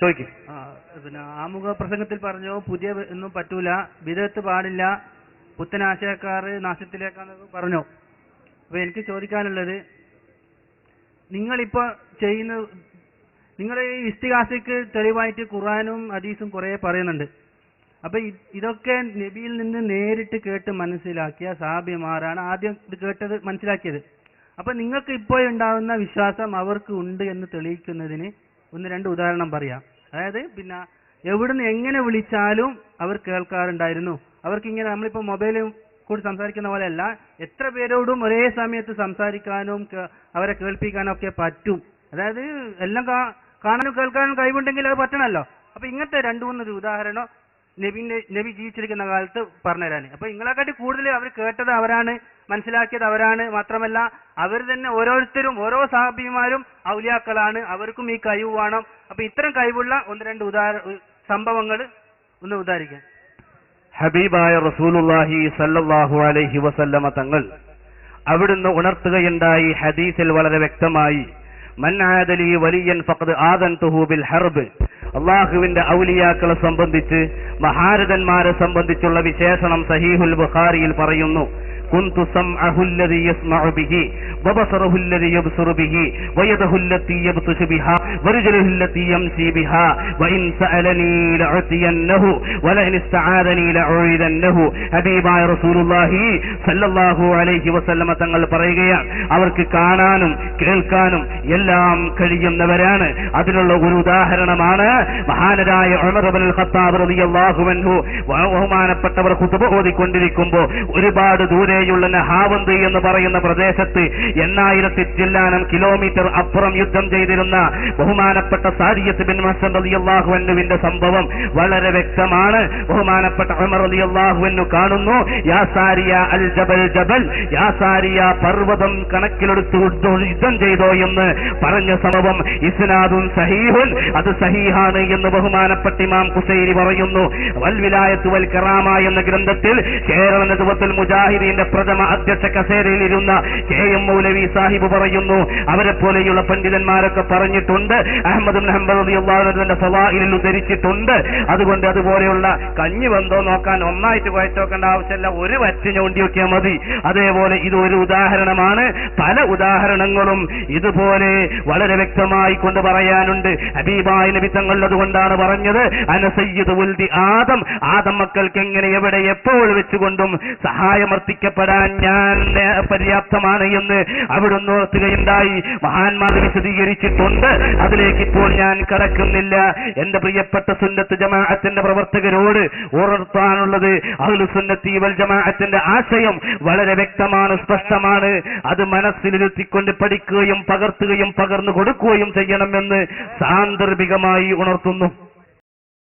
ചോദിക്കും. പിന്നെ ആമുഖ പ്രസംഗത്തിൽ പറഞ്ഞു പുതിയ ഒന്നും പറ്റൂല, വിദഗ്ധ പാടില്ല, പുത്തനാശയക്കാർ നാശത്തിലേക്കാണെന്ന് പറഞ്ഞു. അപ്പൊ എനിക്ക് ചോദിക്കാനുള്ളത്, നിങ്ങളിപ്പോ ചെയ്യുന്ന നിങ്ങൾ ഈ ഇസ്തിഗാസയ്ക്ക് തെളിവായിട്ട് ഖുർആനും ഹദീസും കുറെ പറയുന്നുണ്ട്. അപ്പൊ ഇതൊക്കെ നബിയിൽ നിന്ന് നേരിട്ട് കേട്ട് മനസ്സിലാക്കിയ സഹാബിമാരാണ് ആദ്യം ഇത് കേട്ടത് മനസ്സിലാക്കിയത്. അപ്പൊ നിങ്ങൾക്ക് ഇപ്പോൾ ഉണ്ടാകുന്ന വിശ്വാസം അവർക്ക് ഉണ്ട് എന്ന് തെളിയിക്കുന്നതിന് 1-2 ഉദാഹരണം പറയാം. അതായത് പിന്നെ എവിടുന്ന് എങ്ങനെ വിളിച്ചാലും അവർ കേൾക്കാറുണ്ടായിരുന്നു. അവർക്ക് ഇങ്ങനെ നമ്മളിപ്പോൾ മൊബൈലും കൂടി സംസാരിക്കുന്ന പോലെയല്ല, എത്ര പേരോടും ഒരേ സമയത്ത് സംസാരിക്കാനും അവരെ കേൾപ്പിക്കാനും ഒക്കെ പറ്റും. അതായത് എല്ലാം കാണാനും കേൾക്കാനും കഴിവുണ്ടെങ്കിൽ അത് പറ്റണമല്ലോ. അപ്പൊ ഇങ്ങനത്തെ 2-3 ഉദാഹരണം നബി ജീവിച്ചിരിക്കുന്ന കാലത്ത് പറഞ്ഞുതരാൻ. അപ്പൊ നിങ്ങളെക്കാട്ടി കൂടുതൽ അവർ കേട്ടത് അവരാണ്, മനസ്സിലാക്കിയത് അവരാണ്. മാത്രമല്ല അവർ തന്നെ ഓരോരുത്തരും ഓരോ സഹാബിമാരും ഔലിയാക്കളാണ്, അവർക്കും ഈ കഴിവ് വേണം. അപ്പൊ ഇത്തരം കഴിവുള്ള 1-2 സംഭവങ്ങൾ ഒന്ന് ഉദാഹരിക്കാൻ. ഹബീബായ റസൂലുള്ളാഹി സല്ലല്ലാഹു അലൈഹി വസല്ലമ തങ്ങൾ അവിടുന്ന് ഉണർത്തുകയുണ്ടായി ഹദീസിൽ വളരെ വ്യക്തമായി, മൻ ആദലി വലിയൻ ഫഖദ് ആദൻതുഹു ബിൽ ഹർബ്. അള്ളാഹുവിന്റെ ഔലിയാക്കളെ സംബന്ധിച്ച്, മഹാരഥന്മാരെ സംബന്ധിച്ചുള്ള വിശേഷണം സഹീഹുൽ ബുഖാരിയിൽ പറയുന്നു. കുന്തു സമഅഹു അല്ലദി യസ്മഉ ബിഹി വബസറഹു അല്ലദി യബ്സുറു ബിഹി വയദഹു അല്ലതി യബ്തുശു ബിഹാ വരിജലുഹു അല്ലതി യംശി ബിഹാ വഇൻ സഅലനി ലഅതിയന്നഹു വലഇൻ ഇസ്തആദനി ലഉഇദന്നഹു. ഹബീബായ റസൂലുള്ളാഹി സല്ലല്ലാഹു അലൈഹി വസല്ലമ തങ്ങൾ പറയുകയാണ്, അവർക്ക് കാണാനും കേൾക്കാനും എല്ലാം കഴിയുന്നവരാണ്. അതിനുള്ള ഒരു ഉദാഹരണമാണ് മഹാനരായ ഉമർ ഇബ്നുൽ ഖത്താബ് റളിയല്ലാഹു അൻഹു ബഹുമാനപ്പെട്ടവർ ഖുതുബ ഓതിക്കൊണ്ടിരിക്കുമ്പോൾ ഒരുപാട് ദൂരെയുള്ള നഹാവന്ത് എന്ന് പറയുന്ന പ്രദേശത്ത് 8000 ചില്ലാനം കിലോമീറ്റർ അപ്പുറം യുദ്ധം ചെയ്തിരുന്ന ബഹുമാനപ്പെട്ട സാരിയത്ത് ബിൻ മഅ്സൻ റളിയല്ലാഹു അൻഹുവിന്റെ സംഭവം വളരെ വ്യക്തമാണ്. ബഹുമാനപ്പെട്ട ഉമർ റളിയല്ലാഹു അൻഹു കാണുന്നു, യാ സാരിയ അൽ ജബൽ ജബൽ, യാ സാരിയ പർവ്വതം കണക്കിലെടുത്ത് യുദ്ധം ചെയ്തോ എന്ന് പറഞ്ഞ സംഭവം ഇസ്നാദുൻ സഹീഹുൻ, അത് സഹീഹാണ് എന്ന് ബഹുമാനപ്പെട്ട ഇമാം ഖുസൈരി പറയുന്നു. വൽ വിലായത്ത് വൽ കറാമ എന്ന ഗ്രന്ഥത്തിൽ കേരള നദ്വത്തുൽ മുജാഹിദീന്റെ പ്രഥമ അധ്യക്ഷ കസേരയിലിരുന്ന KM മൗലവി സാഹിബ് പറയുന്നു, അവരെ പോലെയുള്ള പണ്ഡിതന്മാരൊക്കെ പറഞ്ഞിട്ടുണ്ട്, അഹ്മദ് ഇബ്നു ഹംബൽ റളിയല്ലാഹു അൻഹുവിന്റെ ഫളായിലിൽ ഉദ്ധരിച്ചിട്ടുണ്ട്. അതുകൊണ്ട് അതുപോലെയുള്ള കഞ്ഞി വന്നോ നോക്കാൻ ഒന്നായിട്ട് കുഴച്ച് നോക്കേണ്ട ആവശ്യമില്ല, ഒരു വറ്റ് ഞോണ്ടി നോക്കിയാൽ മതി. അതേപോലെ ഇത് ഒരു ഉദാഹരണമാണ്. പല ഉദാഹരണങ്ങളും ഇതുപോലെ വളരെ വ്യക്തമായി കൊണ്ട് പറയാനുണ്ട്. ഹബീബായ നബി തങ്ങൾ അതുകൊണ്ടാണ് പറഞ്ഞത്, അന സയ്യിദു വൽദി ആദം, ആദം മക്കൾക്ക് എങ്ങനെ എവിടെ എപ്പോൾ വെച്ചുകൊണ്ടും സഹായമർപ്പിക്കപ്പെടാൻ ഞാൻ പര്യാപ്തമാണ് എന്ന് അവിടുന്ന് ഓർത്തുകയുണ്ടായി. മഹാന്മാർ വിശദീകരിച്ചിട്ടുണ്ട്, അതിലേക്ക് ഇപ്പോൾ ഞാൻ കടക്കുന്നില്ല. എന്റെ പ്രിയപ്പെട്ട സുന്നത്ത് ജമാഅത്തിന്റെ പ്രവർത്തകരോട് ഉണർത്താനുള്ളത്, അഹ്ലു സുന്നത്തി വൽ ജമാഅത്തിന്റെ ആശയം വളരെ വ്യക്തമാണ്, സ്പഷ്ടമാണ്. അത് മനസ്സിലിരുത്തിക്കൊണ്ട് പഠിക്കുകയും പകർത്തുകയും പകർന്നു കൊടുക്കുകയും ചെയ്യണമെന്ന് സാന്ദർഭികമായി ഉണർത്തുന്നു.